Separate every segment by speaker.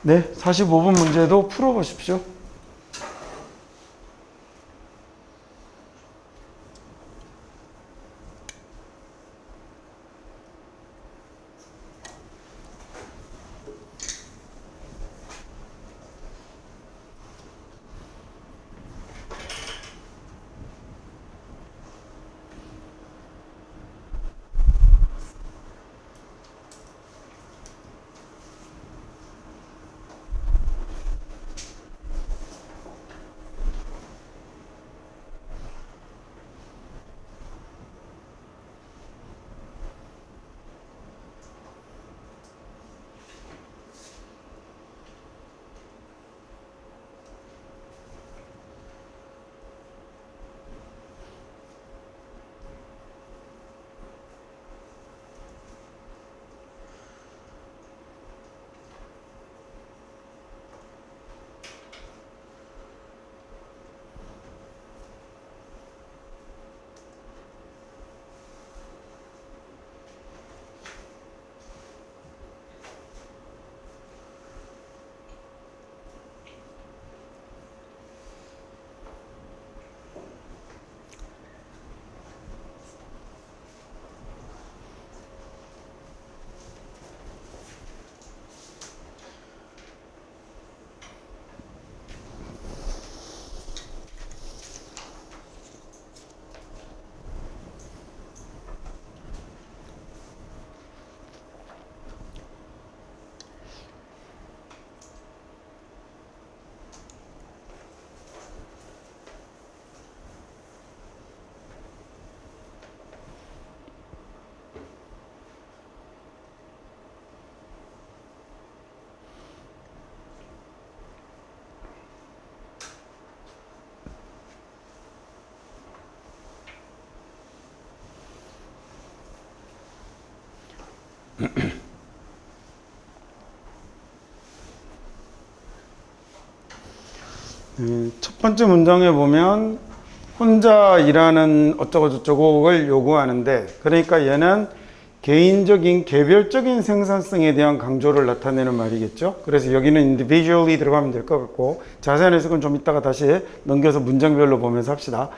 Speaker 1: 네, 45분 문제도 풀어보십시오. 첫 번째 문장에 보면 혼자 일하는 어쩌고저쩌고를 요구하는데, 그러니까 얘는 개인적인 개별적인 생산성에 대한 강조를 나타내는 말이겠죠. 그래서 여기는 individually 들어가면 될 것 같고, 자세한 해석은 좀 이따가 다시 넘겨서 문장별로 보면서 합시다.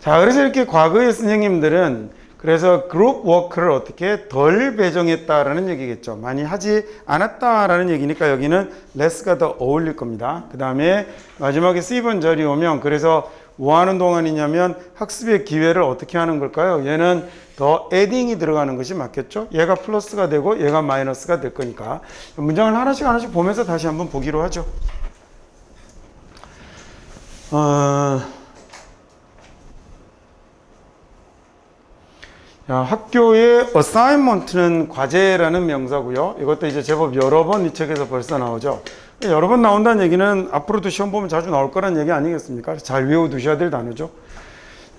Speaker 1: 자, 그래서 이렇게 과거의 선생님들은 그래서 그룹 워크를 어떻게 덜 배정했다라는 얘기겠죠. 많이 하지 않았다라는 얘기니까 여기는 less가 더 어울릴 겁니다. 그 다음에 마지막에 C번 자리 오면 그래서 뭐 하는 동안이냐면 학습의 기회를 어떻게 하는 걸까요? 얘는 더 adding이 들어가는 것이 맞겠죠. 얘가 플러스가 되고 얘가 마이너스가 될 거니까 문장을 하나씩 보면서 다시 한번 보기로 하죠. 학교의 assignment는 과제라는 명사고요. 이것도 이제 제법 여러 번 이 책에서 벌써 나오죠. 여러 번 나온다는 얘기는 앞으로도 시험 보면 자주 나올 거라는 얘기 아니겠습니까? 잘 외워두셔야 될 단어죠.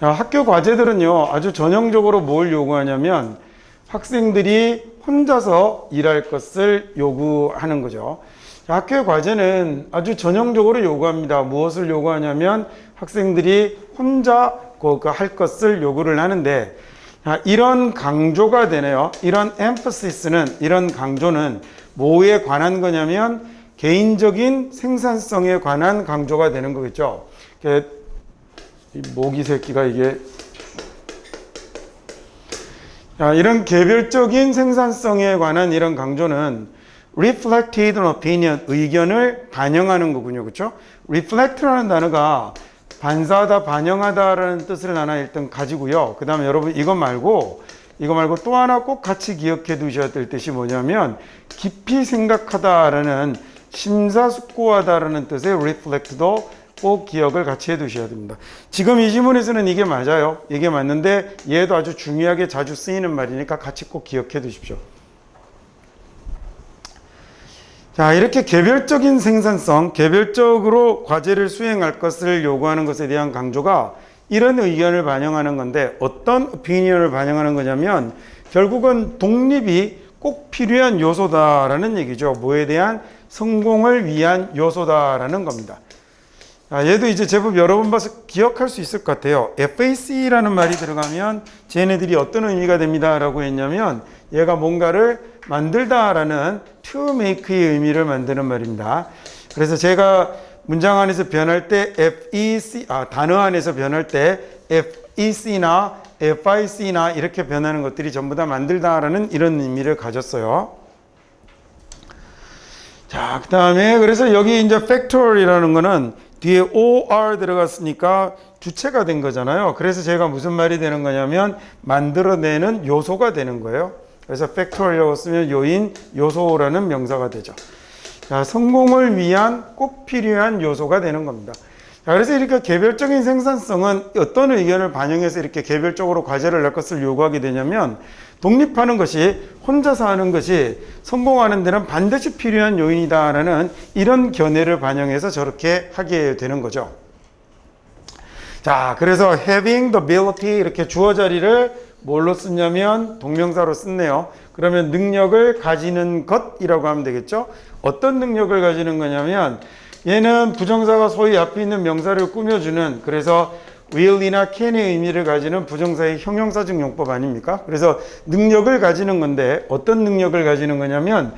Speaker 1: 학교 과제들은요, 아주 전형적으로 뭘 요구하냐면 학생들이 혼자서 일할 것을 요구하는 거죠. 학교의 과제는 아주 전형적으로 요구합니다. 무엇을 요구하냐면 학생들이 혼자 할 것을 요구를 하는데, 이런 강조가 되네요. 이런 emphasis 이런 강조는 뭐에 관한 거냐면 개인적인 생산성에 관한 강조가 되는 거겠죠. 이 모기 새끼가 이게 이런 개별적인 생산성에 관한 이런 강조는 reflected opinion, 의견을 반영하는 거군요. 그렇죠? reflect라는 단어가 반사하다, 반영하다라는 뜻을 하나 일단 가지고요. 그 다음에 여러분 이거 말고 또 하나 꼭 같이 기억해 두셔야 될 뜻이 뭐냐면 깊이 생각하다라는 심사숙고하다라는 뜻의 reflect도 꼭 기억을 같이 해 두셔야 됩니다. 지금 이 지문에서는 이게 맞아요. 이게 맞는데 얘도 아주 중요하게 자주 쓰이는 말이니까 같이 꼭 기억해 두십시오. 자, 이렇게 개별적인 생산성, 개별적으로 과제를 수행할 것을 요구하는 것에 대한 강조가 이런 의견을 반영하는 건데 어떤 opinion을 반영하는 거냐면 결국은 독립이 꼭 필요한 요소다라는 얘기죠. 뭐에 대한 성공을 위한 요소다라는 겁니다. 얘도 이제 제법 여러 번 봐서 기억할 수 있을 것 같아요. FAC라는 말이 들어가면 쟤네들이 어떤 의미가 됩니다 라고 했냐면 얘가 뭔가를 만들다라는 to make의 의미를 만드는 말입니다. 그래서 제가 문장 안에서 변할 때 단어 안에서 변할 때 FEC나 FIC나 이렇게 변하는 것들이 전부 다 만들다라는 이런 의미를 가졌어요. 자, 그 다음에 그래서 여기 이제 factor이라는 거는 뒤에 OR 들어갔으니까 주체가 된 거잖아요. 그래서 제가 무슨 말이 되는 거냐면 만들어내는 요소가 되는 거예요. 그래서 factor이라고 쓰면 요인, 요소라는 명사가 되죠. 자, 성공을 위한 꼭 필요한 요소가 되는 겁니다. 자, 그래서 이렇게 개별적인 생산성은 어떤 의견을 반영해서 이렇게 개별적으로 과제를 낼 것을 요구하게 되냐면 독립하는 것이 혼자서 하는 것이 성공하는 데는 반드시 필요한 요인이다라는 이런 견해를 반영해서 저렇게 하게 되는 거죠. 자, 그래서 having the ability 이렇게 주어 자리를 뭘로 쓰냐면 동명사로 썼네요. 그러면 능력을 가지는 것이라고 하면 되겠죠. 어떤 능력을 가지는 거냐면 얘는 부정사가 소위 앞에 있는 명사를 꾸며주는 그래서 will이나 can의 의미를 가지는 부정사의 형용사적 용법 아닙니까? 그래서 능력을 가지는 건데 어떤 능력을 가지는 거냐면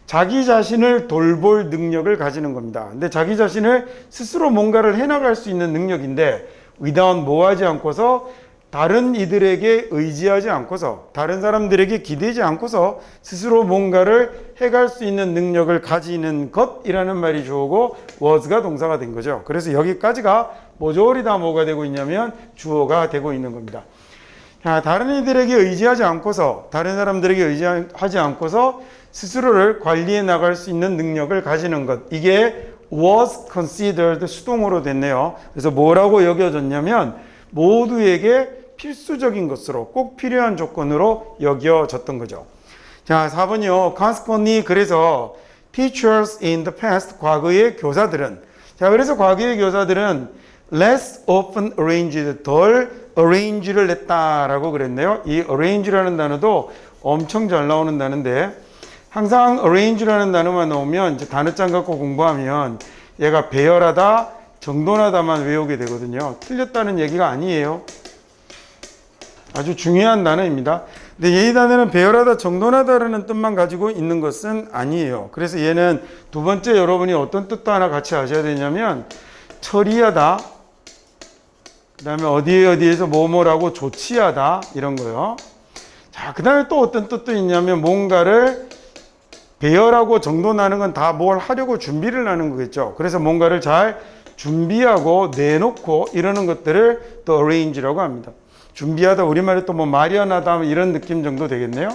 Speaker 1: 자기 자신을 돌볼 능력을 가지는 겁니다. 근데 자기 자신을 스스로 뭔가를 해나갈 수 있는 능력인데 without 뭐하지 않고서 다른 이들에게 의지하지 않고서 다른 사람들에게 기대지 않고서 스스로 뭔가를 해갈 수 있는 능력을 가지는 것이라는 말이 주어고 was가 동사가 된 거죠. 그래서 여기까지가 모조리 다 뭐가 되고 있냐면 주어가 되고 있는 겁니다. 자, 다른 이들에게 의지하지 않고서 다른 사람들에게 의지하지 않고서 스스로를 관리해 나갈 수 있는 능력을 가지는 것, 이게 was considered 수동으로 됐네요. 그래서 뭐라고 여겨졌냐면 모두에게 필수적인 것으로 꼭 필요한 조건으로 여겨졌던 거죠. 자, 4번이요. consequently 그래서 teachers in the past 과거의 교사들은 자, 그래서 과거의 교사들은 less often arranged 덜 arrange를 냈다라고 그랬네요. 이 arrange라는 단어도 엄청 잘 나오는 단어인데 항상 arrange라는 단어만 나오면 이제 단어장 갖고 공부하면 얘가 배열하다, 정돈하다만 외우게 되거든요. 틀렸다는 얘기가 아니에요. 아주 중요한 단어입니다. 근데 이 단어는 배열하다, 정돈하다라는 뜻만 가지고 있는 것은 아니에요. 그래서 얘는 두 번째 여러분이 어떤 뜻도 하나 같이 아셔야 되냐면 처리하다, 그 다음에 어디에서 뭐뭐라고 조치하다 이런 거요. 자, 그 다음에 또 어떤 뜻도 있냐면 뭔가를 배열하고 정돈하는 건 다 뭘 하려고 준비를 하는 거겠죠. 그래서 뭔가를 잘 준비하고 내놓고 이러는 것들을 또 arrange라고 합니다. 준비하다 우리말에 또 뭐 마련하다 이런 느낌 정도 되겠네요.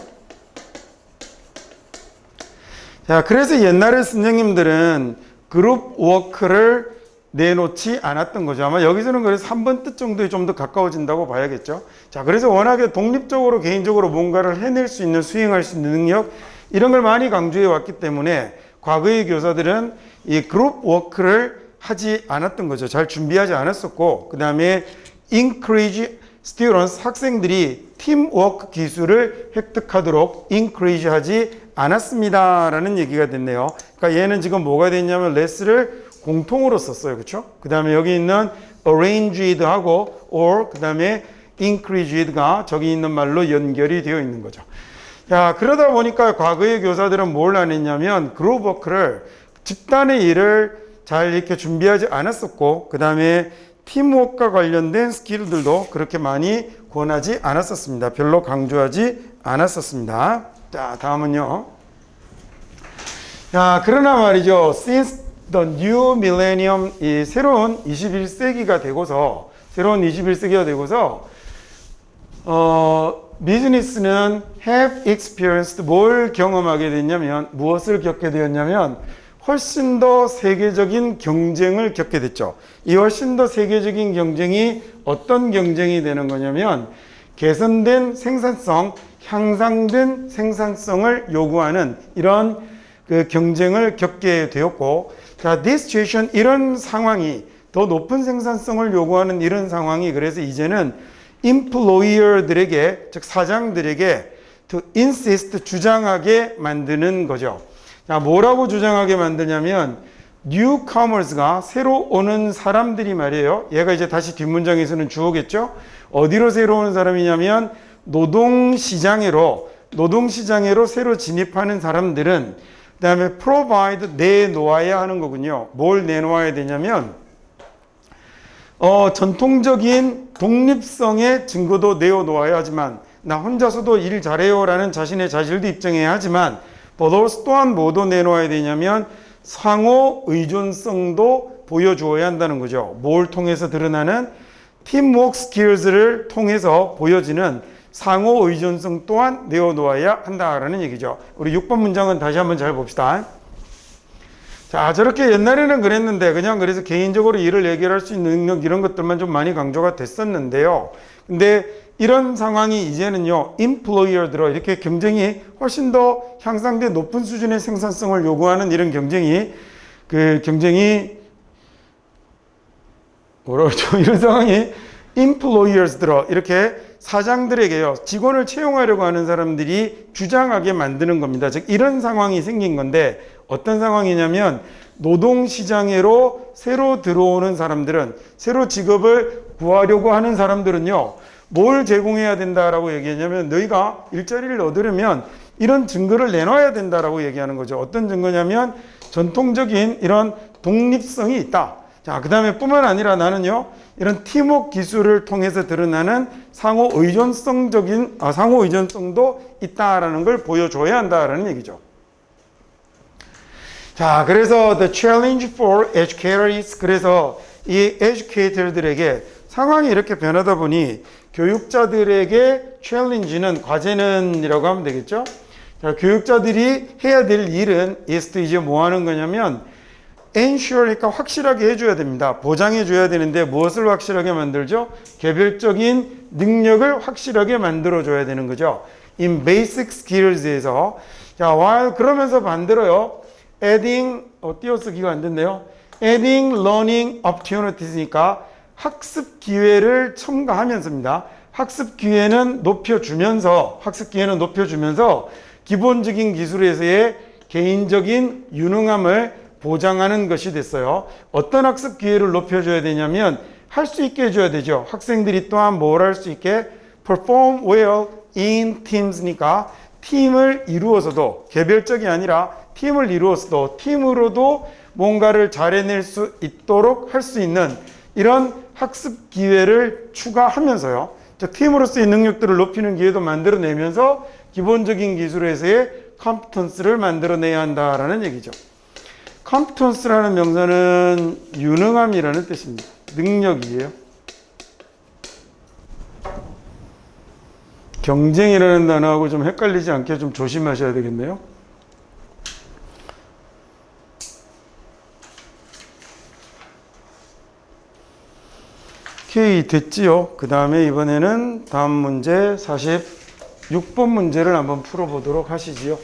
Speaker 1: 자, 그래서 옛날에 선생님들은 그룹 워크를 내놓지 않았던 거죠. 아마 여기서는 그래서 3번 뜻 정도에 좀 더 가까워진다고 봐야겠죠. 자, 그래서 워낙에 독립적으로 개인적으로 뭔가를 해낼 수 있는 수행할 수 있는 능력 이런 걸 많이 강조해 왔기 때문에 과거의 교사들은 이 그룹 워크를 하지 않았던 거죠. 잘 준비하지 않았었고 그 다음에 encourage students 학생들이 팀워크 기술을 획득하도록 encourage 하지 않았습니다 라는 얘기가 됐네요. 그러니까 얘는 지금 뭐가 됐냐면 less를 공통으로 썼어요. 그렇죠? 그 다음에 여기 있는 arranged 하고 or 그 다음에 encouraged가 저기 있는 말로 연결이 되어 있는 거죠. 자, 그러다 보니까 과거의 교사들은 뭘 안 했냐면 그룹 워크를 집단의 일을 잘 이렇게 준비하지 않았었고 그 다음에 팀워크와 관련된 스킬들도 그렇게 많이 권하지 않았었습니다. 별로 강조하지 않았었습니다. 자, 다음은요. 자, 그러나 말이죠. Since the new millennium, 이 새로운 21세기가 되고서 비즈니스는 have experienced 뭘 경험하게 됐냐면 무엇을 겪게 되었냐면 훨씬 더 세계적인 경쟁을 겪게 됐죠. 이 훨씬 더 세계적인 경쟁이 어떤 경쟁이 되는 거냐면 개선된 생산성, 향상된 생산성을 요구하는 이런 그 경쟁을 겪게 되었고 자, this situation 이런 상황이 더 높은 생산성을 요구하는 이런 상황이 그래서 이제는 employer들에게 즉 사장들에게 to insist 주장하게 만드는 거죠. 자, 뭐라고 주장하게 만드냐면 newcomers가 새로 오는 사람들이 말이에요. 얘가 이제 다시 뒷문장에서는 주어겠죠. 어디로 새로 오는 사람이냐면 노동시장으로 새로 진입하는 사람들은 다음에 provide, 내놓아야 하는 거군요. 뭘 내놓아야 되냐면 전통적인 독립성의 증거도 내어놓아야 하지만 나 혼자서도 일 잘해요 라는 자신의 자질도 입증해야 하지만 but also 또한 뭐도 내놓아야 되냐면 상호 의존성도 보여주어야 한다는 거죠. 뭘 통해서 드러나는 팀워크 스킬즈를 통해서 보여지는 상호 의존성 또한 내어놓아야 한다라는 얘기죠. 우리 6번 문장은 다시 한번 잘 봅시다. 자, 저렇게 옛날에는 그랬는데 그냥 그래서 개인적으로 일을 해결할 수 있는 능력 이런 것들만 좀 많이 강조가 됐었는데요. 근데 이런 상황이 이제는요, employer들로 이렇게 경쟁이 훨씬 더 향상된 높은 수준의 생산성을 요구하는 이런 경쟁이 뭐라 그러죠? 이런 상황이 employers들로 이렇게 사장들에게요, 직원을 채용하려고 하는 사람들이 주장하게 만드는 겁니다. 즉 이런 상황이 생긴 건데 어떤 상황이냐면 노동시장으로 새로 들어오는 사람들은, 새로 직업을 구하려고 하는 사람들은요, 뭘 제공해야 된다라고 얘기하냐면 너희가 일자리를 얻으려면 이런 증거를 내놔야 된다라고 얘기하는 거죠. 어떤 증거냐면 전통적인 이런 독립성이 있다. 자, 그 다음에 뿐만 아니라 나는요, 이런 팀워크 기술을 통해서 드러나는 상호 의존성도 있다라는 걸 보여줘야 한다라는 얘기죠. 자, 그래서 the challenge for educators, 그래서 이 educator들에게 상황이 이렇게 변하다 보니 교육자들에게 challenge는, 과제는 이라고 하면 되겠죠. 자, 교육자들이 해야 될 일은 is to 이제 뭐 하는 거냐면 ensure니까 확실하게 해줘야 됩니다. 보장해줘야 되는데 무엇을 확실하게 만들죠? 개별적인 능력을 확실하게 만들어줘야 되는 거죠. in basic skills에서. 자, while 그러면서 만들어요. adding, 띄어쓰기가 안 됐네요. adding learning opportunities니까 학습 기회를 첨가하면서입니다. 학습 기회는 높여주면서 기본적인 기술에서의 개인적인 유능함을 보장하는 것이 됐어요. 어떤 학습 기회를 높여줘야 되냐면 할 수 있게 해줘야 되죠. 학생들이 또한 뭘 할 수 있게 perform well in teams니까 팀을 이루어서도, 개별적이 아니라 팀을 이루어서도 팀으로도 뭔가를 잘 해낼 수 있도록 할 수 있는 이런 학습 기회를 추가하면서요, 즉 팀으로서의 능력들을 높이는 기회도 만들어내면서 기본적인 기술에서의 컴피턴스를 만들어내야 한다라는 얘기죠. 컴피턴스라는 명사는 유능함이라는 뜻입니다. 능력이에요. 경쟁이라는 단어하고 좀 헷갈리지 않게 좀 조심하셔야 되겠네요. 오케이, 됐지요. 그 다음에 이번에는 다음 문제 46번 문제를 한번 풀어보도록 하시지요.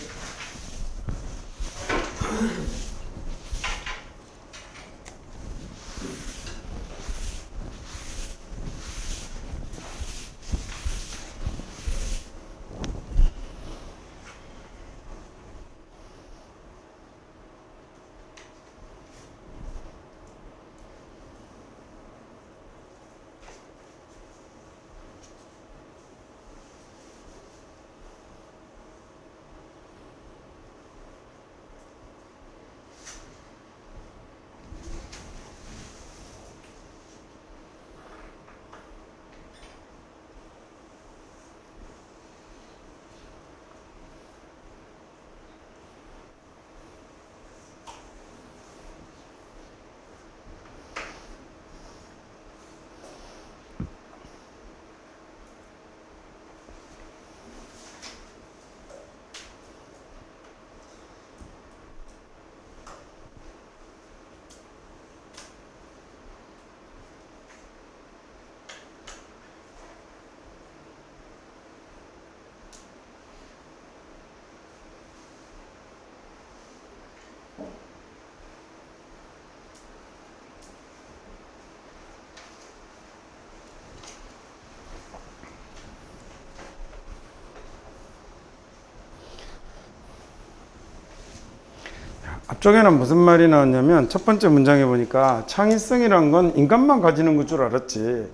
Speaker 1: 앞쪽에는 무슨 말이 나왔냐면 첫 번째 문장에 보니까 창의성이란 건 인간만 가지는 건 줄 알았지,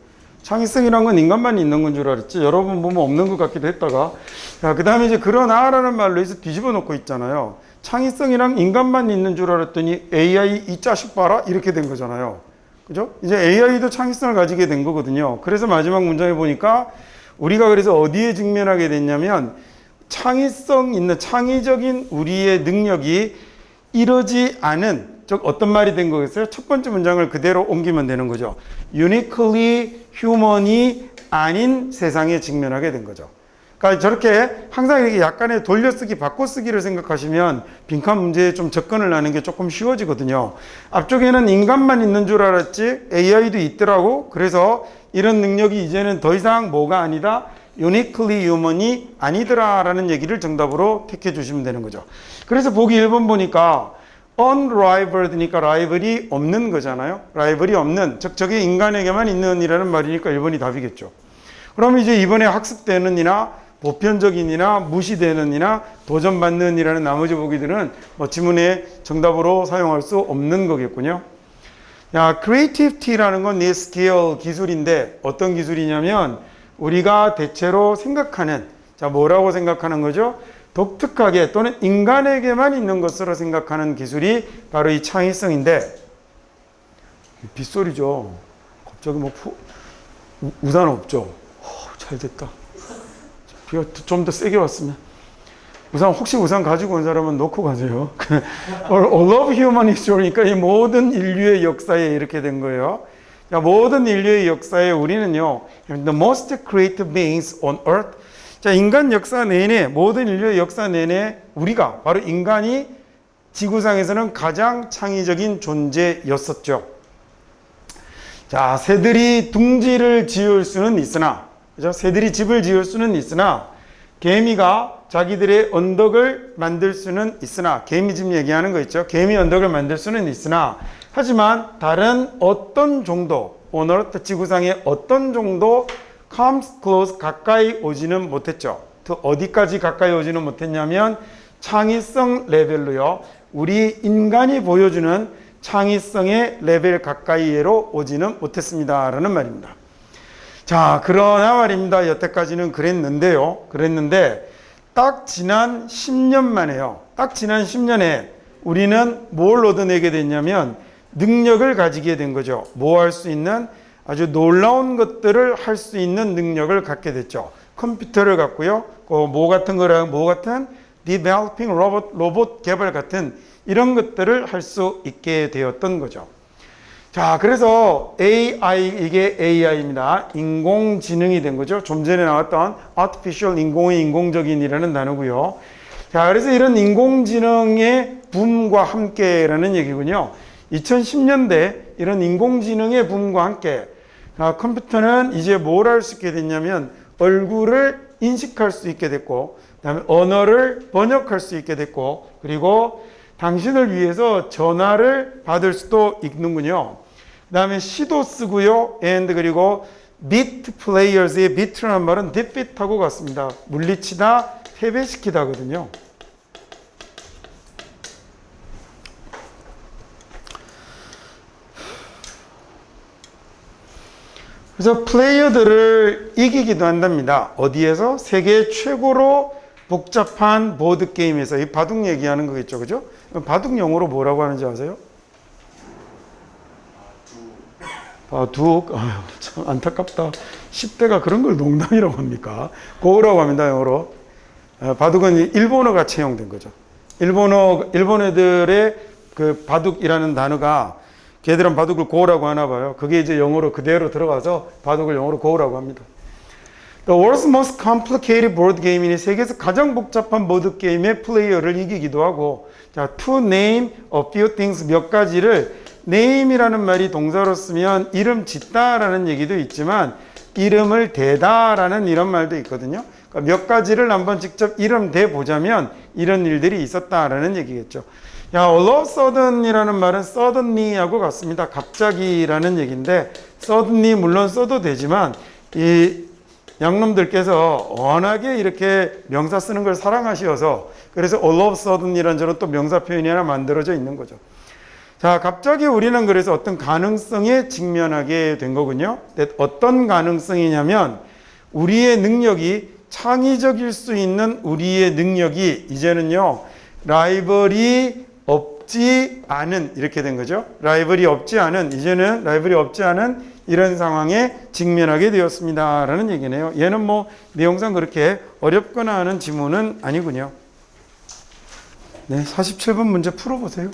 Speaker 1: 창의성이란 건 인간만 있는 건 줄 알았지, 여러 번 보면 없는 것 같기도 했다가, 그 다음에 이제 그러나라는 말로 해서 뒤집어 놓고 있잖아요. 창의성이랑 인간만 있는 줄 알았더니 AI 이 자식 봐라 이렇게 된 거잖아요. 그죠? 이제 AI도 창의성을 가지게 된 거거든요. 그래서 마지막 문장에 보니까 우리가 그래서 어디에 직면하게 됐냐면 창의성 있는 창의적인 우리의 능력이 이러지 않은 즉 어떤 말이 된 거겠어요? 첫 번째 문장을 그대로 옮기면 되는 거죠. uniquely human이 아닌 세상에 직면하게 된 거죠. 그러니까 저렇게 항상 이렇게 약간의 돌려쓰기, 바꿔쓰기를 생각하시면 빈칸 문제에 좀 접근을 하는 게 조금 쉬워지거든요. 앞쪽에는 인간만 있는 줄 알았지 AI도 있더라고. 그래서 이런 능력이 이제는 더 이상 뭐가 아니다? uniquely human이 아니더라라는 얘기를 정답으로 택해 주시면 되는 거죠. 그래서 보기 1번 보니까 unrivaled니까 라이벌이 없는 거잖아요. 라이벌이 없는, 즉 저게 인간에게만 있는 이라는 말이니까 1번이 답이겠죠. 그럼 이제 이번에 학습되는 이나 보편적인이나 무시되는 이나 도전받는 이라는 나머지 보기들은 뭐 지문에 정답으로 사용할 수 없는 거겠군요. 야, creativity라는 건 내 스킬 기술인데 어떤 기술이냐면 우리가 대체로 생각하는, 자, 뭐라고 생각하는 거죠? 독특하게 또는 인간에게만 있는 것으로 생각하는 기술이 바로 이 창의성인데, 빗소리죠. 갑자기 뭐 우산 없죠? 잘 됐다. 비가 좀 더 세게 왔으면. 혹시 우산 가지고 온 사람은 놓고 가세요. All of human history니까 이 모든 인류의 역사에 이렇게 된 거예요. 자, 모든 인류의 역사에 우리는요, the most creative beings on earth. 자, 인간 역사 내내, 모든 인류의 역사 내내 우리가, 바로 인간이 지구상에서는 가장 창의적인 존재였었죠. 자, 새들이 둥지를 지을 수는 있으나, 그죠? 새들이 집을 지을 수는 있으나, 개미가 자기들의 언덕을 만들 수는 있으나, 개미집 얘기하는 거 있죠? 개미 언덕을 만들 수는 있으나, 하지만 다른 어떤 정도, 오늘 지구상의 어떤 정도 comes close, 가까이 오지는 못했죠. 어디까지 가까이 오지는 못했냐면 창의성 레벨로요. 우리 인간이 보여주는 창의성의 레벨 가까이로 오지는 못했습니다. 라는 말입니다. 자, 그러나 말입니다. 여태까지는 그랬는데 딱 지난 10년 만에요. 딱 지난 10년에 우리는 뭘 얻어내게 됐냐면 능력을 가지게 된 거죠. 뭐 할 수 있는 아주 놀라운 것들을 할 수 있는 능력을 갖게 됐죠. 컴퓨터를 갖고요. 뭐 같은 developing 로봇 개발 같은 이런 것들을 할 수 있게 되었던 거죠. 자, 그래서 이게 AI입니다. 인공지능이 된 거죠. 좀 전에 나왔던 artificial, 인공적인이라는 단어고요. 자, 그래서 이런 인공지능의 붐과 함께라는 얘기군요. 2010년대 이런 인공지능의 붐과 함께 컴퓨터는 이제 뭘 할 수 있게 됐냐면 얼굴을 인식할 수 있게 됐고, 그다음에 언어를 번역할 수 있게 됐고, 그리고 당신을 위해서 전화를 받을 수도 있는군요. 그다음에 시도 쓰고요. 그리고 비트 플레이어스의 비트라는 말은 defeat하고 같습니다. 물리치다, 패배시키다거든요. 그래서 플레이어들을 이기기도 한답니다. 어디에서? 세계 최고로 복잡한 보드게임에서. 이 바둑 얘기하는 거겠죠. 그죠? 바둑 영어로 뭐라고 하는지 아세요? 바둑. 아유, 참 안타깝다. 10대가 그런 걸 농담이라고 합니까? 고라고 합니다. 영어로. 바둑은 일본어가 채용된 거죠. 일본 애들의 그 바둑이라는 단어가 걔들은 바둑을 고라고 하나 봐요. 그게 이제 영어로 그대로 들어가서 바둑을 영어로 고라고 합니다. The world's most complicated board game이니 세계에서 가장 복잡한 보드 게임의 플레이어를 이기기도 하고, 자, to name a few things, 몇 가지를, name이라는 말이 동사로 쓰면 이름 짓다라는 얘기도 있지만 이름을 대다라는 이런 말도 있거든요. 그러니까 몇 가지를 한번 직접 이름 대 보자면 이런 일들이 있었다라는 얘기겠죠. 야, all of a sudden이라는 말은 suddenly하고 같습니다. 갑자기라는 얘기인데, suddenly 물론 써도 되지만 이 양놈들께서 워낙에 이렇게 명사 쓰는 걸 사랑하셔서 그래서 all of a sudden이라는 저런 또 명사 표현이 하나 만들어져 있는 거죠. 자, 갑자기 우리는 그래서 어떤 가능성에 직면하게 된 거군요. 어떤 가능성이냐면 우리의 능력이 창의적일 수 있는 우리의 능력이 이제는요, 라이벌이 없지 않은 이렇게 된 거죠. 라이벌이 없지 않은 이제는 라이벌이 없지 않은 이런 상황에 직면하게 되었습니다. 라는 얘기네요. 얘는 뭐 내용상 그렇게 어렵거나 하는 지문은 아니군요. 네, 47번 문제 풀어보세요.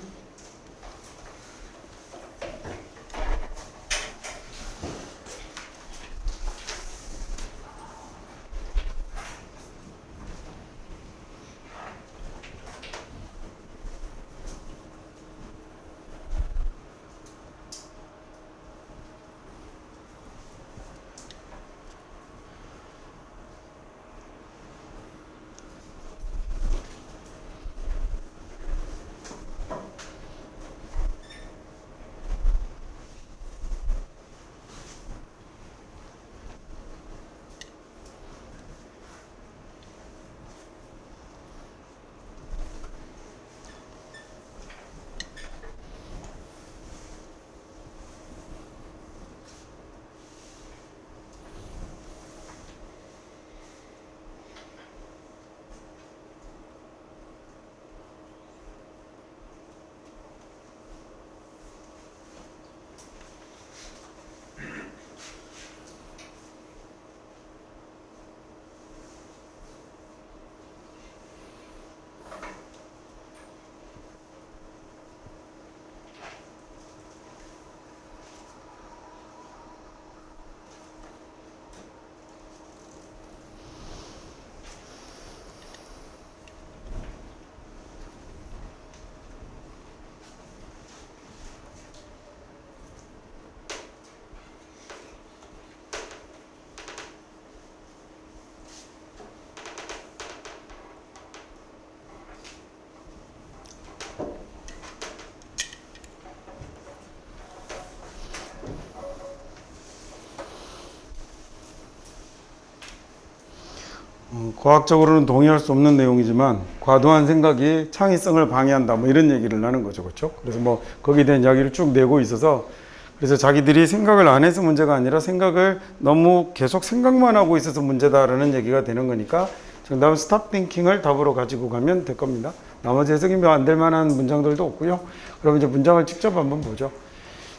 Speaker 1: 과학적으로는 동의할 수 없는 내용이지만 과도한 생각이 창의성을 방해한다 뭐 이런 얘기를 하는 거죠. 그렇죠? 그래서 뭐 거기에 대한 이야기를 쭉 내고 있어서 그래서 자기들이 생각을 안 해서 문제가 아니라 생각을 너무 계속 생각만 하고 있어서 문제다라는 얘기가 되는 거니까 정답은 스탑 띵킹을 답으로 가지고 가면 될 겁니다. 나머지 해석이 안 될 만한 문장들도 없고요. 그럼 이제 문장을 직접 한번 보죠.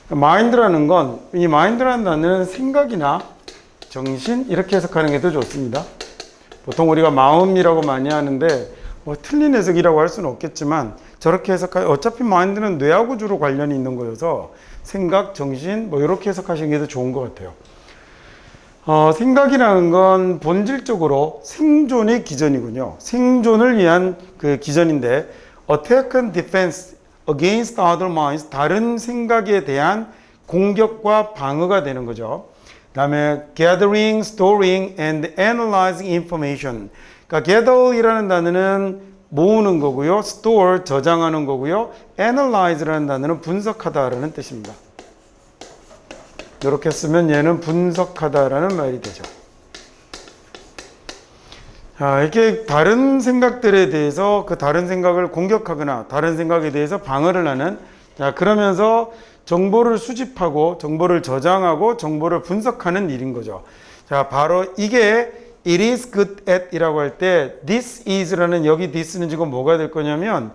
Speaker 1: 마인드라는 건 이 마인드라는 단어는 생각이나 정신 이렇게 해석하는 게 더 좋습니다. 보통 우리가 마음이라고 많이 하는데 뭐 틀린 해석이라고 할 수는 없겠지만 저렇게 해석하 어차피 마인드는 뇌하고 주로 관련이 있는 거여서 생각, 정신 뭐 이렇게 해석하시는 게 더 좋은 것 같아요. 생각이라는 건 본질적으로 생존의 기전이군요. 생존을 위한 그 기전인데 attack and defense against other minds 다른 생각에 대한 공격과 방어가 되는 거죠. 그 다음에 gathering, storing and analyzing information. 그러니까 gather이라는 단어는 모으는 거고요. store, 저장하는 거고요. analyze라는 단어는 분석하다라는 뜻입니다. 이렇게 쓰면 얘는 분석하다라는 말이 되죠. 자, 이렇게 다른 생각들에 대해서 그 다른 생각을 공격하거나 다른 생각에 대해서 방어를 하는 자, 그러면서 정보를 수집하고 정보를 저장하고 정보를 분석하는 일인 거죠. 자, 바로 이게 it is good at 이라고 할 때 this is라는 여기 this는 지금 뭐가 될 거냐면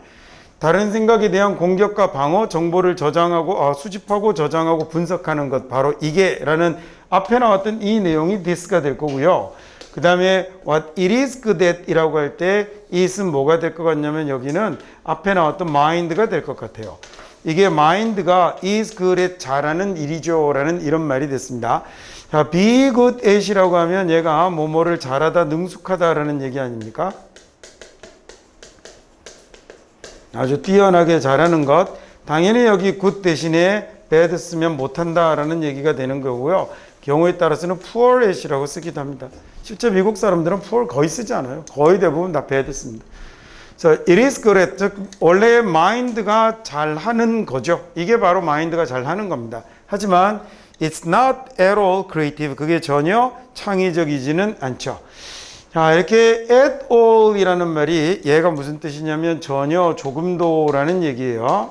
Speaker 1: 다른 생각에 대한 공격과 방어, 정보를 저장하고 수집하고 저장하고 분석하는 것 바로 이게 라는 앞에 나왔던 이 내용이 this가 될 거고요. 그 다음에 what it is good at 이라고 할 때 it은 뭐가 될 것 같냐면 여기는 앞에 나왔던 mind가 될 것 같아요. 이게 mind가 is good at 잘하는 일이죠 라는 이런 말이 됐습니다. 자, be good at 이라고 하면 얘가 뭐뭐를 잘하다 능숙하다 라는 얘기 아닙니까? 아주 뛰어나게 잘하는 것. 당연히 여기 good 대신에 bad 쓰면 못한다 라는 얘기가 되는 거고요. 경우에 따라서는 poor at이라고 쓰기도 합니다. 실제 미국 사람들은 poor 거의 쓰지 않아요. 거의 대부분 다 bad 씁니다. it is good at, 즉 원래 mind가 잘하는 거죠. 이게 바로 mind가 잘하는 겁니다. 하지만 it's not at all creative. 그게 전혀 창의적이지는 않죠. 자, 이렇게 at all 이라는 말이 얘가 무슨 뜻이냐면 전혀 조금도라는 얘기예요.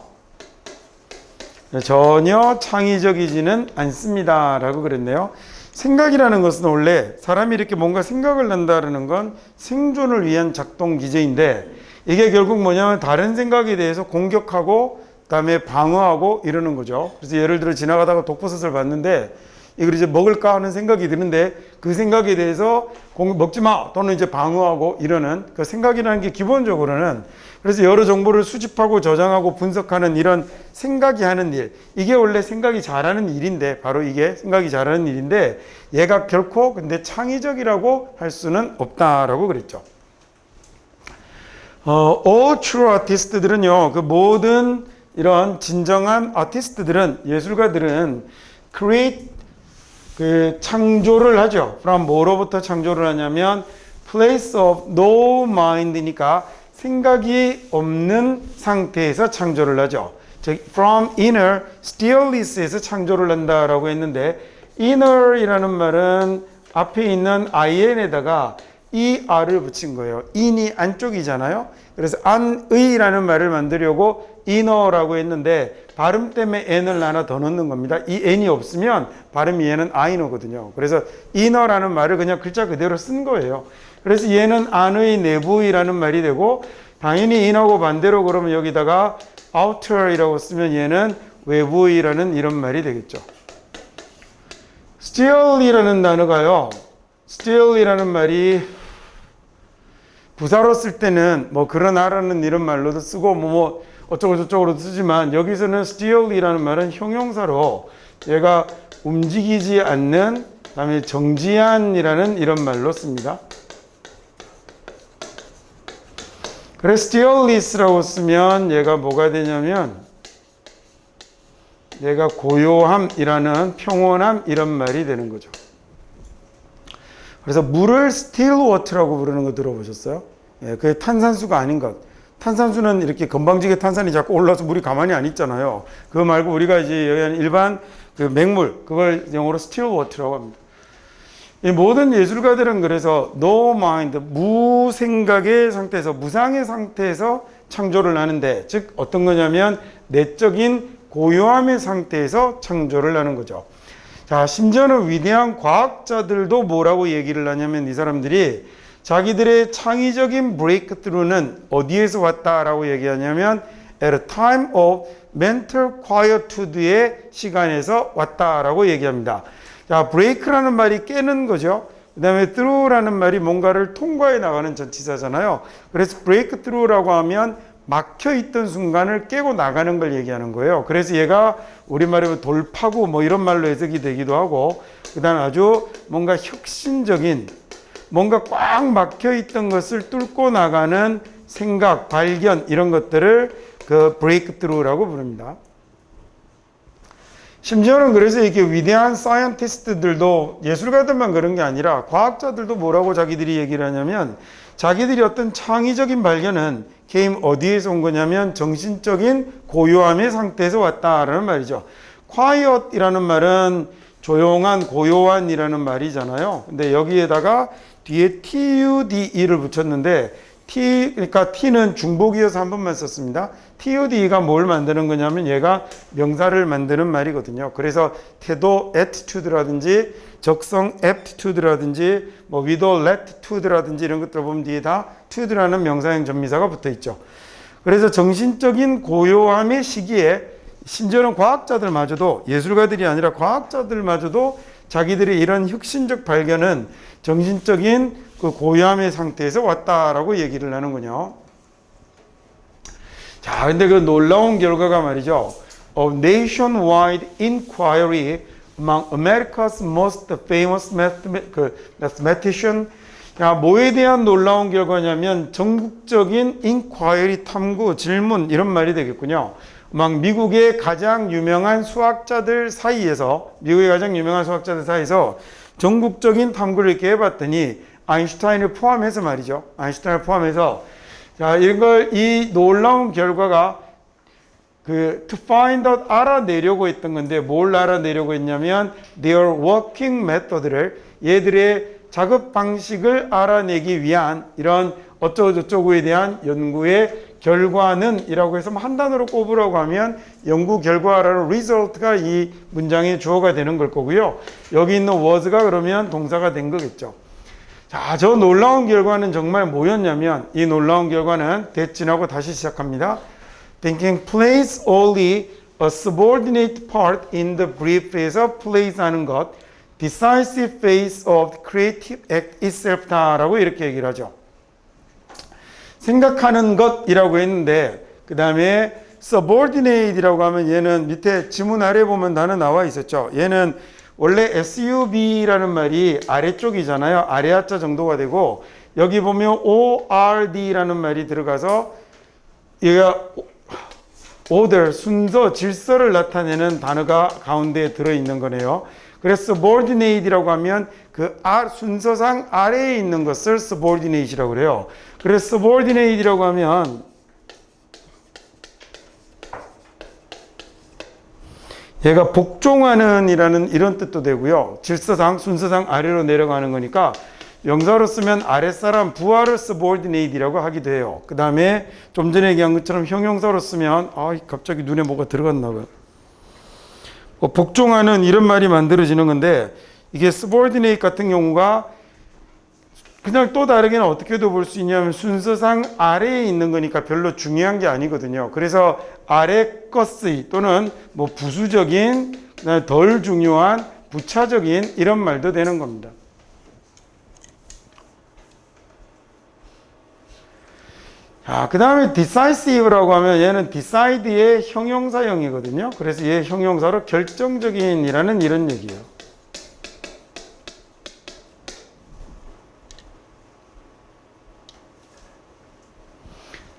Speaker 1: 전혀 창의적이지는 않습니다 라고 그랬네요. 생각이라는 것은 원래 사람이 이렇게 뭔가 생각을 한다는 건 생존을 위한 작동 기제인데 이게 결국 뭐냐면 다른 생각에 대해서 공격하고 그다음에 방어하고 이러는 거죠. 그래서 예를 들어 지나가다가 독버섯을 봤는데 이걸 이제 먹을까 하는 생각이 드는데 그 생각에 대해서 먹지 마 또는 이제 방어하고 이러는 그 생각이라는 게 기본적으로는 그래서 여러 정보를 수집하고 저장하고 분석하는 이런 생각이 하는 일, 이게 원래 생각이 잘하는 일인데 바로 이게 생각이 잘하는 일인데 얘가 결코 근데 창의적이라고 할 수는 없다라고 그랬죠. all true artist들은요, 그 모든 이런 진정한 아티스트들은, 예술가들은 create, 그 창조를 하죠. from 뭐로부터 창조를 하냐면 place of no mind니까 생각이 없는 상태에서 창조를 하죠. 즉 from inner stillness에서 창조를 한다라고 했는데 inner이라는 말은 앞에 있는 in에다가 er을 붙인 거예요. in이 안쪽이잖아요. 그래서 안의라는 말을 만들려고 inner라고 했는데 발음 때문에 n을 하나 더 넣는 겁니다. 이 n이 없으면 발음이 얘는 inner거든요. 그래서 inner라는 말을 그냥 글자 그대로 쓴 거예요. 그래서 얘는 안의 내부이라는 말이 되고 당연히 in하고 반대로 그러면 여기다가 outer이라고 쓰면 얘는 외부이라는 이런 말이 되겠죠. still이라는 단어가요. still이라는 말이 부사로 쓸 때는 뭐 그러나라는 이런 말로도 쓰고 뭐 어쩌고 저쩌고로도 쓰지만 여기서는 still이라는 말은 형용사로 얘가 움직이지 않는 그다음에 정지한이라는 이런 말로 씁니다. 그래서 stillness라고 쓰면 얘가 뭐가 되냐면 얘가 고요함이라는 평온함 이런 말이 되는 거죠. 그래서 물을 still water라고 부르는 거 들어보셨어요? 예, 그게 탄산수가 아닌 것. 탄산수는 이렇게 건방지게 탄산이 자꾸 올라서 물이 가만히 안 있잖아요. 그거 말고 우리가 이제 여기 일반 그 맹물, 그걸 영어로 still water라고 합니다. 이 모든 예술가들은 그래서 no mind, 무생각의 상태에서, 무상의 상태에서 창조를 하는데, 즉 어떤 거냐면 내적인 고요함의 상태에서 창조를 하는 거죠. 자, 심지어는 위대한 과학자들도 뭐라고 얘기를 하냐면 이 사람들이 자기들의 창의적인 브레이크트루는 어디에서 왔다라고 얘기하냐면 at a time of mental quietude의 시간에서 왔다라고 얘기합니다. 자, 브레이크라는 말이 깨는 거죠. 그 다음에 through라는 말이 뭔가를 통과해 나가는 전치사잖아요. 그래서 breakthrough라고 하면 막혀있던 순간을 깨고 나가는 걸 얘기하는 거예요. 그래서 얘가 우리말로 돌파구 뭐 이런 말로 해석이 되기도 하고, 그 다음에 아주 뭔가 혁신적인, 뭔가 꽉 막혀있던 것을 뚫고 나가는 생각, 발견 이런 것들을 그 breakthrough라고 부릅니다. 심지어는 그래서 이렇게 위대한 사이언티스트들도 예술가들만 그런 게 아니라 과학자들도 뭐라고 자기들이 얘기를 하냐면 자기들이 어떤 창의적인 발견은 게임 어디에서 온 거냐면 정신적인 고요함의 상태에서 왔다라는 말이죠. quiet이라는 말은 조용한, 고요한이라는 말이잖아요. 근데 여기에다가 뒤에 TUDE를 붙였는데 그러니까 T는 중복이어서 한 번만 썼습니다. TUDE가 뭘 만드는 거냐면 얘가 명사를 만드는 말이거든요. 그래서 태도 attitude라든지 적성 aptitude라든지 뭐 with latitude라든지 이런 것들 보면 뒤에 다 tude라는 명사형 전미사가 붙어 있죠. 그래서 정신적인 고요함의 시기에 심지어는 과학자들마저도, 예술가들이 아니라 과학자들마저도 자기들의 이런 혁신적 발견은 정신적인 그 고요함의 상태에서 왔다라고 얘기를 하는군요. 자, 근데 그 놀라운 결과가 말이죠. A nationwide inquiry among America's most famous mathematician. 뭐에 대한 놀라운 결과냐면 전국적인 inquiry, 탐구, 질문 이런 말이 되겠군요. 막 미국의 가장 유명한 수학자들 사이에서, 전국적인 탐구를 이렇게 해봤더니 아인슈타인을 포함해서 말이죠. 아인슈타인을 포함해서 자, 이 놀라운 결과가 to find out, 알아내려고 했던 건데 뭘 알아내려고 했냐면 their working method를, 얘들의 작업 방식을 알아내기 위한 이런 어쩌고저쩌고에 대한 연구의 결과는 이라고 해서 한 단어로 꼽으라고 하면 연구 결과라는 result가 이 문장의 주어가 되는 걸 거고요. 여기 있는 was가 그러면 동사가 된 거겠죠. 자, 저 놀라운 결과는 정말 뭐였냐면, 이 놀라운 결과는 대진하고 다시 시작합니다. Thinking plays only a subordinate part in the brief에서 plays 하는 것, decisive phase of the creative act itself다 라고 이렇게 얘기를 하죠. 생각하는 것이라고 했는데 그 다음에 subordinate이라고 하면 얘는 밑에 지문 아래 보면 단어 나와 있었죠. 얘는 원래 SUV라는 말이 아래쪽이잖아요. 아래 하자 정도가 되고 여기 보면 ORD라는 말이 들어가서 얘가 order, 순서, 질서를 나타내는 단어가 가운데에 들어있는 거네요. 그래서 subordinate이라고 하면 그 순서상 아래에 있는 것을 subordinate이라고 그래요. 그래서 subordinate이라고 하면 얘가 복종하는 이라는 이런 뜻도 되고요. 질서상, 순서상 아래로 내려가는 거니까 명사로 쓰면 아랫사람, 부하를 subordinate이라고 하기도 해요. 그 다음에 좀 전에 얘기한 것처럼 형용사로 쓰면 갑자기 눈에 뭐가 들어갔나 봐요. 복종하는 이런 말이 만들어지는 건데 이게 subordinate 같은 경우가 그냥 또 다르게는 어떻게도 볼 수 있냐면 순서상 아래에 있는 거니까 별로 중요한 게 아니거든요. 그래서 아래 것의 또는 뭐 부수적인, 덜 중요한, 부차적인 이런 말도 되는 겁니다. 그 다음에 decisive라고 하면 얘는 decide의 형용사형이거든요. 그래서 얘 형용사로 결정적인이라는 이런 얘기예요.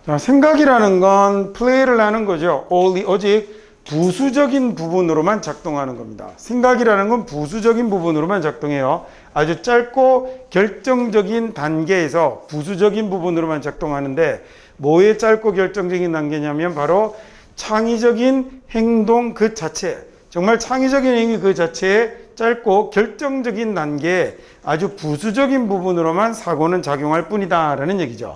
Speaker 1: 자, 생각이라는 건 플레이를 하는 거죠. 오직 부수적인 부분으로만 작동하는 겁니다. 생각이라는 건 부수적인 부분으로만 작동해요. 아주 짧고 결정적인 단계에서 부수적인 부분으로만 작동하는데 뭐의 짧고 결정적인 단계냐면 바로 창의적인 행동 그 자체, 정말 창의적인 행위 그 자체의 짧고 결정적인 단계에 아주 부수적인 부분으로만 사고는 작용할 뿐이다 라는 얘기죠.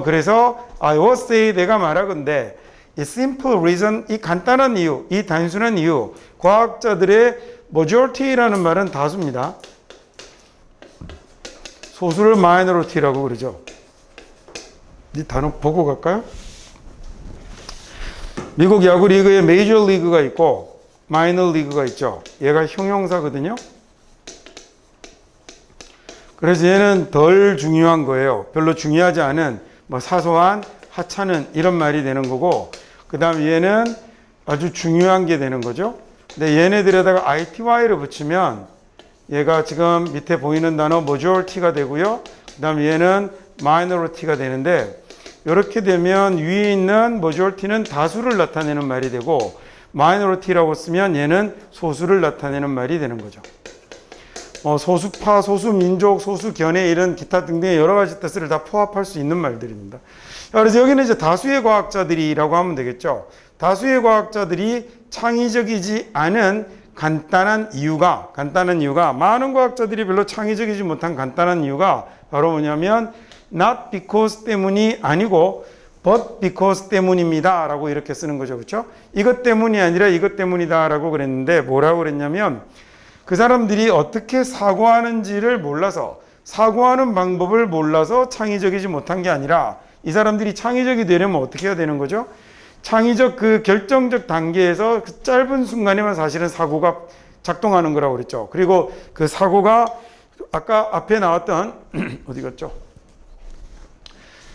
Speaker 1: 그래서 I will say 내가 말하건대 이 simple reason, 이 간단한 이유, 이 단순한 이유, 과학자들의 majority라는 말은 다수입니다. 소수를 minority라고 그러죠. 이 단어 보고 갈까요? 미국 야구 리그에 메이저 리그가 있고 마이너 리그가 있죠. 얘가 형용사거든요. 그래서 얘는 덜 중요한 거예요. 별로 중요하지 않은 사소한 하찮은 이런 말이 되는 거고 그 다음 얘는 아주 중요한 게 되는 거죠. 근데 얘네들에다가 ITY를 붙이면 얘가 지금 밑에 보이는 단어 majority가 되고요. 그 다음 얘는 minority가 되는데 이렇게 되면 위에 있는 majority는 다수를 나타내는 말이 되고 minority라고 쓰면 얘는 소수를 나타내는 말이 되는 거죠. 소수파, 소수민족, 소수견해 이런 기타 등등의 여러 가지 뜻을 다 포함할 수 있는 말들입니다. 그래서 여기는 이제 다수의 과학자들이라고 하면 되겠죠. 다수의 과학자들이 창의적이지 않은 간단한 이유가 많은 과학자들이 별로 창의적이지 못한 간단한 이유가 바로 뭐냐면 not because 때문이 아니고 but because 때문입니다 라고 이렇게 쓰는 거죠. 그렇죠? 이것 때문이 아니라 이것 때문이다 라고 그랬는데 뭐라고 그랬냐면 그 사람들이 어떻게 사고하는지를 몰라서 사고하는 방법을 몰라서 창의적이지 못한 게 아니라 이 사람들이 창의적이 되려면 어떻게 해야 되는 거죠? 창의적 그 결정적 단계에서 그 짧은 순간에만 사실은 사고가 작동하는 거라고 그랬죠. 그리고 그 사고가 아까 앞에 나왔던 어디 갔죠?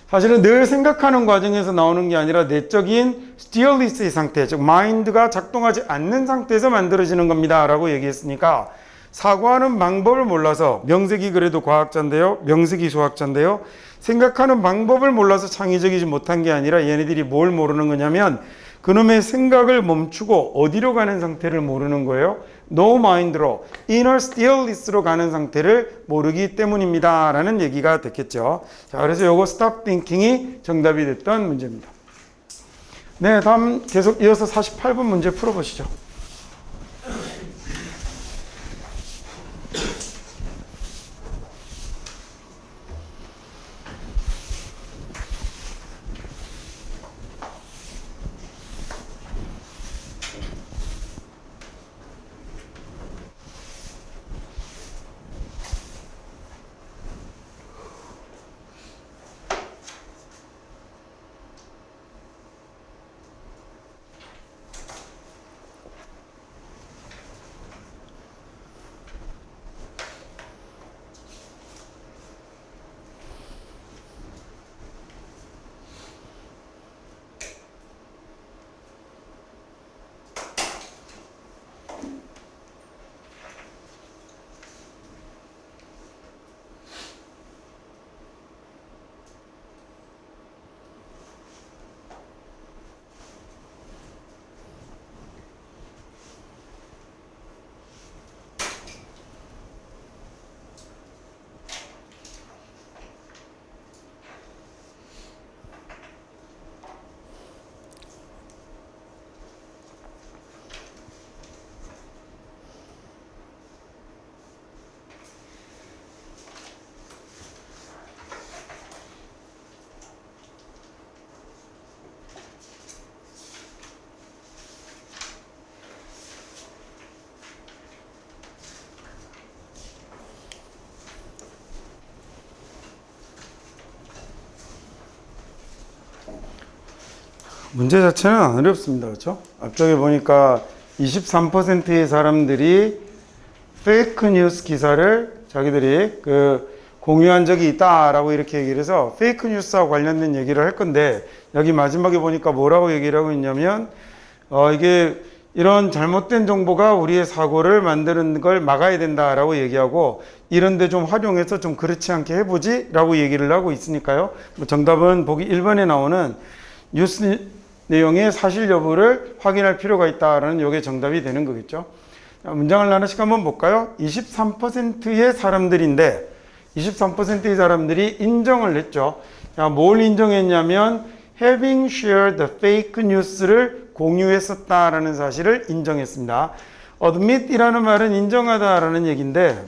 Speaker 1: 사실은 늘 생각하는 과정에서 나오는 게 아니라 내적인 스티어리스의 상태, 즉 마인드가 작동하지 않는 상태에서 만들어지는 겁니다 라고 얘기했으니까 사고하는 방법을 몰라서 명색이 그래도 과학자인데요, 명색이 수학자인데요, 생각하는 방법을 몰라서 창의적이지 못한 게 아니라 얘네들이 뭘 모르는 거냐면 그놈의 생각을 멈추고 어디로 가는 상태를 모르는 거예요. No mind로, inner stillness로 가는 상태를 모르기 때문입니다 라는 얘기가 됐겠죠. 자, 그래서 요거 stop thinking이 정답이 됐던 문제입니다. 네, 다음 계속 이어서 48번 문제 풀어보시죠. 문제 자체는 안 어렵습니다. 그렇죠? 앞쪽에 보니까 23%의 사람들이 페이크 뉴스 기사를 자기들이 공유한 적이 있다라고 이렇게 얘기를 해서 페이크 뉴스와 관련된 얘기를 할 건데, 여기 마지막에 보니까 뭐라고 얘기를 하고 있냐면 이게 이런 잘못된 정보가 우리의 사고를 만드는 걸 막아야 된다라고 얘기하고, 이런데 좀 활용해서 좀 그렇지 않게 해보지 라고 얘기를 하고 있으니까요. 정답은 보기 1번에 나오는 뉴스 내용의 사실 여부를 확인할 필요가 있다라는 이게 정답이 되는 거겠죠. 문장을 하나씩 한번 볼까요? 23%의 사람들인데 23%의 사람들이 인정을 했죠. 뭘 인정했냐면 having shared the fake news를 공유했었다라는 사실을 인정했습니다. admit이라는 말은 인정하다라는 얘기인데,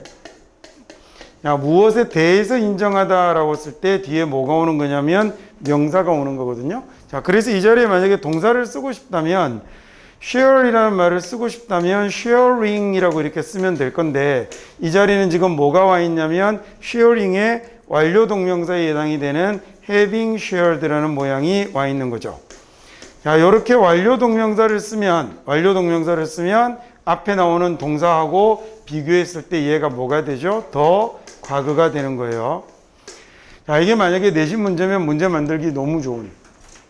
Speaker 1: 무엇에 대해서 인정하다라고 했을 때 뒤에 뭐가 오는 거냐면 명사가 오는 거거든요. 자, 그래서 이 자리에 만약에 동사를 쓰고 싶다면 share이라는 말을 쓰고 싶다면 sharing이라고 이렇게 쓰면 될 건데, 이 자리는 지금 뭐가 와 있냐면 sharing의 완료 동명사에 해당이 되는 having shared라는 모양이 와 있는 거죠. 자, 이렇게 완료 동명사를 쓰면 앞에 나오는 동사하고 비교했을 때 얘가 뭐가 되죠? 더 과거가 되는 거예요. 자, 이게 만약에 내신 문제면 문제 만들기 너무 좋은,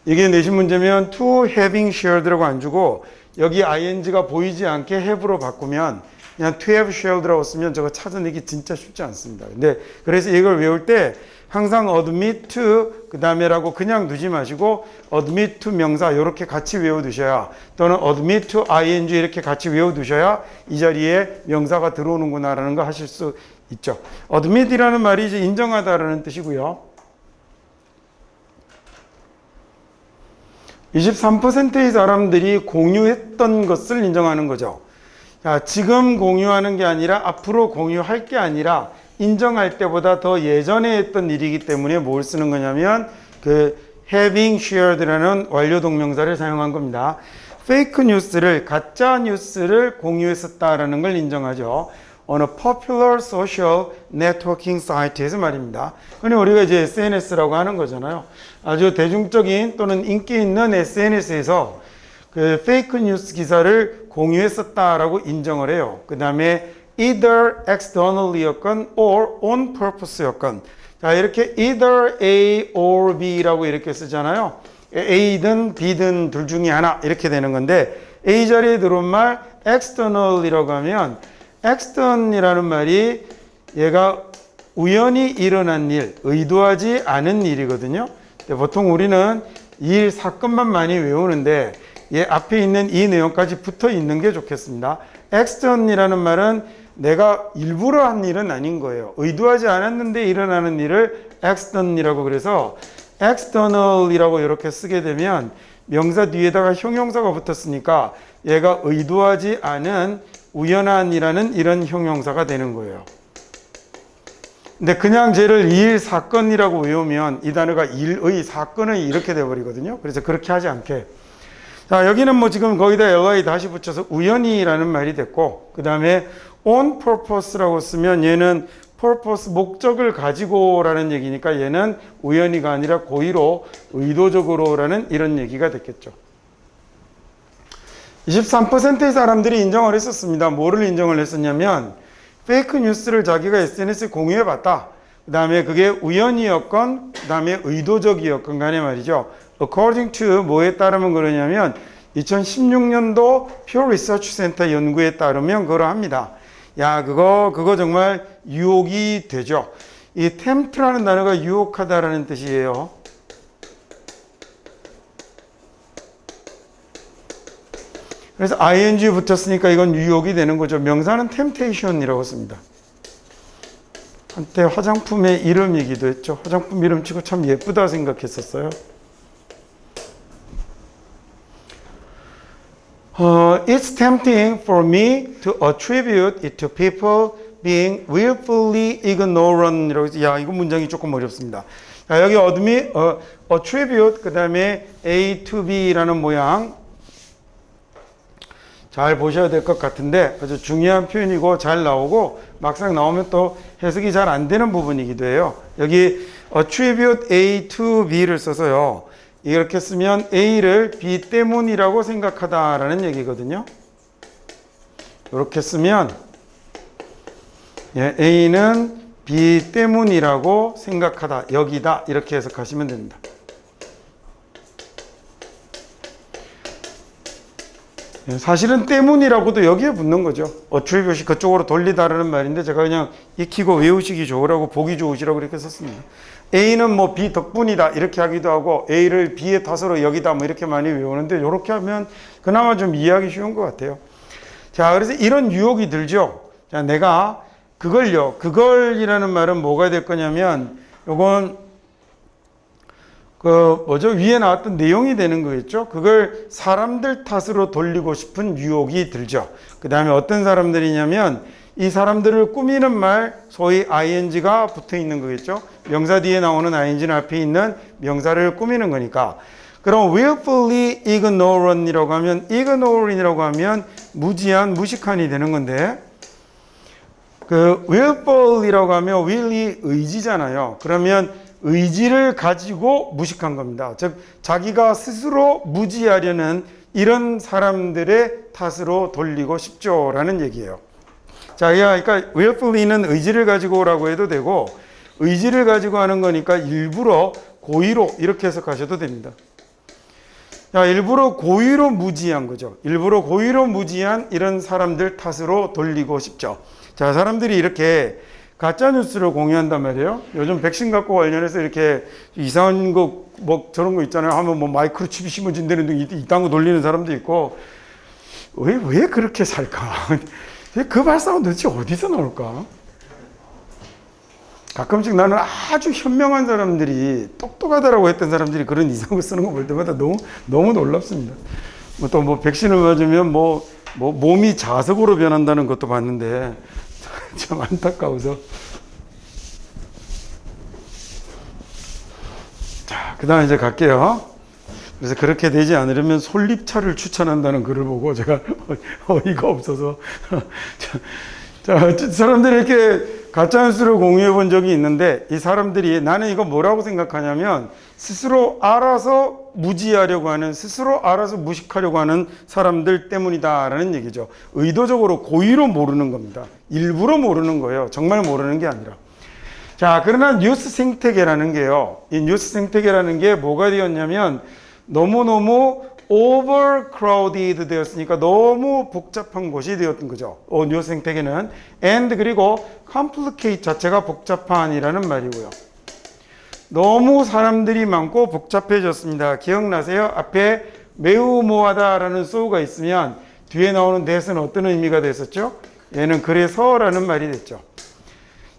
Speaker 1: 이게 내신 문제면 to having shared라고 안 주고 여기 ing가 보이지 않게 have로 바꾸면 그냥 to have shared라고 쓰면 저거 찾아내기 진짜 쉽지 않습니다. 근데 그래서 이걸 외울 때 항상 admit to 그 다음에라고 그냥 두지 마시고 admit to 명사 이렇게 같이 외워두셔야, 또는 admit to ing 이렇게 같이 외워두셔야 이 자리에 명사가 들어오는구나 라는 거 하실 수 있죠. admit이라는 말이 이제 인정하다라는 뜻이고요. 23%의 사람들이 공유했던 것을 인정하는 거죠. 자, 지금 공유하는 게 아니라 앞으로 공유할 게 아니라 인정할 때보다 더 예전에 했던 일이기 때문에 뭘 쓰는 거냐면 having shared라는 완료 동명사를 사용한 겁니다. 페이크 뉴스를, 가짜 뉴스를 공유했었다라는 걸 인정하죠. 어느 popular social networking site에서 말입니다. 그런데 우리가 이제 SNS라고 하는 거잖아요. 아주 대중적인 또는 인기 있는 SNS에서 페이크 뉴스 기사를 공유했었다라고 인정을 해요. 그 다음에 either externally였건 or on purpose였건, 자, 이렇게 either A or B라고 이렇게 쓰잖아요. A든 B든 둘 중에 하나 이렇게 되는 건데, A 자리에 들어온 말 external이라고 하면 extern이라는 말이 얘가 우연히 일어난 일, 의도하지 않은 일이거든요. 보통 우리는 이 일 사건만 많이 외우는데 얘 앞에 있는 이 내용까지 붙어 있는 게 좋겠습니다. extern이라는 말은 내가 일부러 한 일은 아닌 거예요. 의도하지 않았는데 일어나는 일을 extern이라고, 그래서 external이라고 이렇게 쓰게 되면 명사 뒤에다가 형용사가 붙었으니까 얘가 의도하지 않은 우연한이라는 이런 형용사가 되는 거예요. 근데 그냥 쟤를 일 사건이라고 외우면 이 단어가 일의 사건의 이렇게 돼버리거든요. 그래서 그렇게 하지 않게. 자, 여기는 뭐 지금 거기다 li 다시 붙여서 우연히라는 말이 됐고, 그 다음에 on purpose라고 쓰면 얘는 purpose 목적을 가지고라는 얘기니까 얘는 우연히가 아니라 고의로, 의도적으로라는 이런 얘기가 됐겠죠. 23%의 사람들이 인정을 했었습니다. 뭐를 인정을 했었냐면 페이크 뉴스를 자기가 SNS에 공유해 봤다. 그 다음에 그게 우연이었건 그 다음에 의도적이었건 간에 말이죠. According to 뭐에 따르면 그러냐면 2016년도 Pew Research Center 연구에 따르면 그러합니다. 야, 그거 정말 유혹이 되죠. 이 tempt라는 단어가 유혹하다라는 뜻이에요. 그래서 ing 붙었으니까 이건 유혹이 되는 거죠. 명사는 temptation이라고 씁니다. 한때 화장품의 이름이기도 했죠. 화장품 이름 치고 참 예쁘다 생각했었어요. It's tempting for me to attribute it to people being willfully ignorant. 이라고 해서, 야, 이거 문장이 조금 어렵습니다. 자, 여기 attribute, 그 다음에 A to B라는 모양 잘 보셔야 될 것 같은데 아주 중요한 표현이고 잘 나오고 막상 나오면 또 해석이 잘 안 되는 부분이기도 해요. 여기 attribute A to B를 써서요. 이렇게 쓰면 A를 B 때문이라고 생각하다라는 얘기거든요. 이렇게 쓰면 A는 B 때문이라고 생각하다, 여기다 이렇게 해석하시면 됩니다. 사실은 때문이라고도 여기에 붙는 거죠. attribute이 그쪽으로 돌리다라는 말인데 제가 그냥 익히고 외우시기 좋으라고 보기 좋으시라고 이렇게 썼습니다. A는 뭐 B 덕분이다 이렇게 하기도 하고 A를 B의 탓으로 여기다 뭐 이렇게 많이 외우는데 이렇게 하면 그나마 좀 이해하기 쉬운 것 같아요. 자, 그래서 이런 유혹이 들죠. 자, 내가 그걸이라는 말은 뭐가 될 거냐면 요건 위에 나왔던 내용이 되는 거겠죠. 그걸 사람들 탓으로 돌리고 싶은 유혹이 들죠. 그 다음에 어떤 사람들이냐면 이 사람들을 꾸미는 말, 소위 ing가 붙어 있는 거겠죠. 명사 뒤에 나오는 ing는 앞에 있는 명사를 꾸미는 거니까. 그럼 willfully ignorant이라고 하면 ignoring이라고 하면 무지한, 무식한이 되는 건데 willful이라고 하면 will이 의지잖아요. 그러면 의지를 가지고 무식한 겁니다. 즉 자기가 스스로 무지하려는 이런 사람들의 탓으로 돌리고 싶죠라는 얘기예요. 자, 그러니까 willfully는 의지를 가지고라고 해도 되고 의지를 가지고 하는 거니까 일부러 고의로 이렇게 해석하셔도 됩니다. 자, 일부러 고의로 무지한 거죠. 일부러 고의로 무지한 이런 사람들 탓으로 돌리고 싶죠. 자, 사람들이 이렇게 가짜 뉴스를 공유한단 말이에요. 요즘 백신 갖고 관련해서 이렇게 이상한 거 뭐 저런 거 있잖아요. 하면 뭐 마이크로칩이 심어진다는 등 이딴 거 돌리는 사람도 있고 왜 그렇게 살까? 그 발상은 도대체 어디서 나올까? 가끔씩 나는 아주 현명한 사람들이 똑똑하다라고 했던 사람들이 그런 이상한 거 쓰는 거 볼 때마다 너무 놀랍습니다. 또 뭐 백신을 맞으면 뭐 몸이 자석으로 변한다는 것도 봤는데 참 안타까워서. 자, 그 다음에 이제 갈게요. 그래서 그렇게 되지 않으려면 솔잎차를 추천한다는 글을 보고 제가 어이가 없어서. 자, 사람들이 이렇게 가짜뉴스를 공유해 본 적이 있는데 이 사람들이 나는 이거 뭐라고 생각하냐면 스스로 알아서 무지하려고 하는, 스스로 알아서 무식하려고 하는 사람들 때문이다라는 얘기죠. 의도적으로 고의로 모르는 겁니다. 일부러 모르는 거예요. 정말 모르는 게 아니라. 자, 그러나 뉴스 생태계라는 게요. 이 뉴스 생태계라는 게 뭐가 되었냐면 너무너무 overcrowded 되었으니까 너무 복잡한 곳이 되었던 거죠. 뉴스 생태계는. and 그리고 complicate 자체가 복잡한이라는 말이고요. 너무 사람들이 많고 복잡해졌습니다. 기억나세요? 앞에 매우 모호하다라는 소우가 있으면 뒤에 나오는 that은 어떤 의미가 됐었죠? 얘는 그래서라는 말이 됐죠.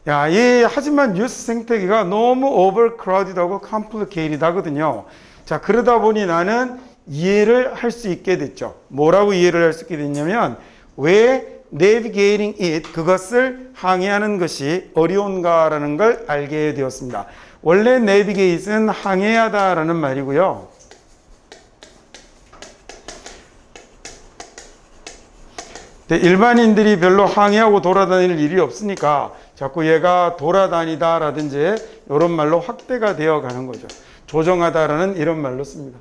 Speaker 1: 하지만 뉴스 생태계가 너무 overcrowded하고 complicated 하거든요. 자, 그러다 보니 나는 이해를 할 수 있게 됐죠. 뭐라고 이해를 할 수 있게 됐냐면 왜 navigating it, 그것을 항해하는 것이 어려운가라는 걸 알게 되었습니다. 원래 navigate은 항해하다라는 말이고요. 일반인들이 별로 항해하고 돌아다닐 일이 없으니까 자꾸 얘가 돌아다니다라든지 이런 말로 확대가 되어 가는 거죠. 조정하다라는 이런 말로 씁니다.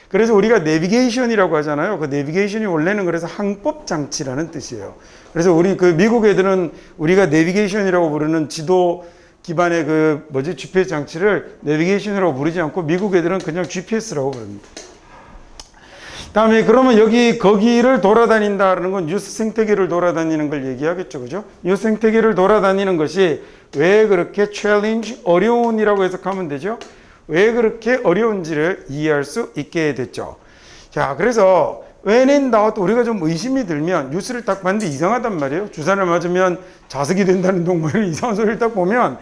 Speaker 1: 그래서 우리가 내비게이션이라고 하잖아요. 그 내비게이션이 원래는 그래서 항법 장치라는 뜻이에요. 그래서 우리 미국 애들은 우리가 내비게이션이라고 부르는 지도 기반의 GPS 장치를 내비게이션이라고 부르지 않고 미국 애들은 그냥 GPS라고 부릅니다. 다음에 그러면 거기를 돌아다닌다라는 건 뉴스 생태계를 돌아다니는 걸 얘기하겠죠. 그죠? 뉴스 생태계를 돌아다니는 것이 왜 그렇게 challenge, 어려운이라고 해석하면 되죠. 왜 그렇게 어려운지를 이해할 수 있게 됐죠. 자, 그래서 when in doubt, 우리가 좀 의심이 들면 뉴스를 딱 봤는데 이상하단 말이에요. 주사를 맞으면 자석이 된다는 동물 이상한 소리를 딱 보면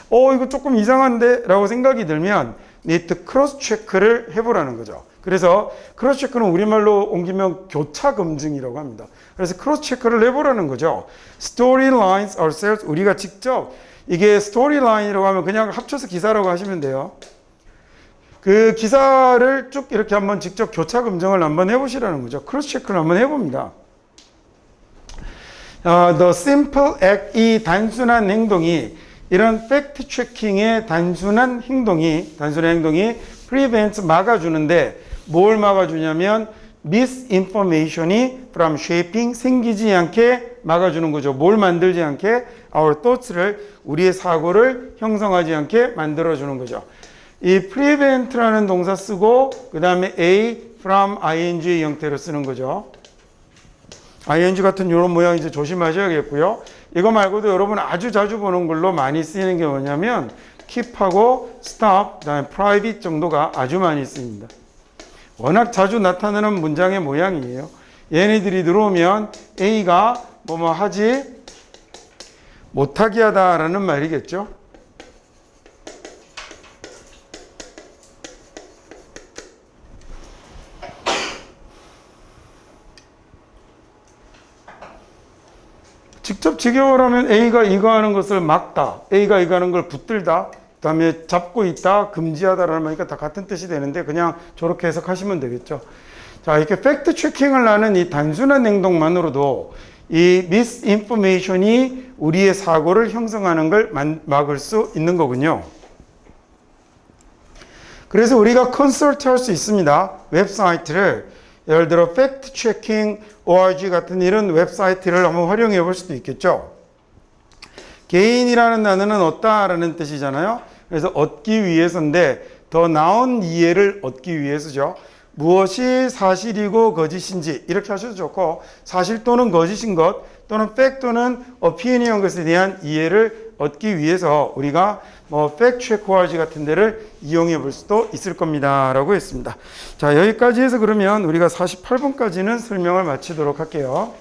Speaker 1: 이거 조금 이상한데 라고 생각이 들면 need to cross check를 해보라는 거죠. 그래서 크로스 체크는 우리말로 옮기면 교차 검증이라고 합니다. 그래서 크로스 체크를 해보라는 거죠. storylines ourselves, 우리가 직접 이게 스토리라인이라고 하면 그냥 합쳐서 기사라고 하시면 돼요. 그 기사를 쭉 이렇게 한번 직접 교차 검증을 한번 해보시라는 거죠. 크로스 체크를 한번 해봅니다. The simple act, 이 단순한 행동이, 이런 팩트 체킹의 단순한 행동이 prevent 막아주는데 뭘 막아주냐면 misinformation이 from shaping 생기지 않게 막아주는 거죠. 뭘 만들지 않게 our thoughts를 우리의 사고를 형성하지 않게 만들어주는 거죠. 이 prevent라는 동사 쓰고 그 다음에 a from ing의 형태로 쓰는 거죠. ing 같은 이런 모양 이제 조심하셔야겠고요. 이거 말고도 여러분 아주 자주 보는 걸로 많이 쓰이는 게 뭐냐면 keep하고 stop, 그다음에 private 정도가 아주 많이 쓰입니다. 워낙 자주 나타나는 문장의 모양이에요. 얘네들이 들어오면 A가 뭐뭐 하지 못하게 하다라는 말이겠죠. 직접 직역을 하면 A가 이거 하는 것을 막다, A가 이거 하는 걸 붙들다, 그 다음에 잡고 있다, 금지하다라는 말이니까 다 같은 뜻이 되는데 그냥 저렇게 해석하시면 되겠죠. 자, 이렇게 팩트 체킹을 하는 이 단순한 행동만으로도 이 misinformation이 우리의 사고를 형성하는 걸 막을 수 있는 거군요. 그래서 우리가 컨설트 할 수 있습니다. 웹사이트를 예를 들어 factchecking.org 같은 이런 웹사이트를 한번 활용해 볼 수도 있겠죠. 개인이라는 단어는 얻다라는 뜻이잖아요. 그래서 얻기 위해서인데 더 나은 이해를 얻기 위해서죠. 무엇이 사실이고 거짓인지 이렇게 하셔도 좋고 사실 또는 거짓인 것 또는 fact 또는 opinion한 것에 대한 이해를 얻기 위해서 우리가 뭐 factcheck.org 같은 데를 이용해 볼 수도 있을 겁니다 라고 했습니다. 자, 여기까지 해서 그러면 우리가 48번까지는 설명을 마치도록 할게요.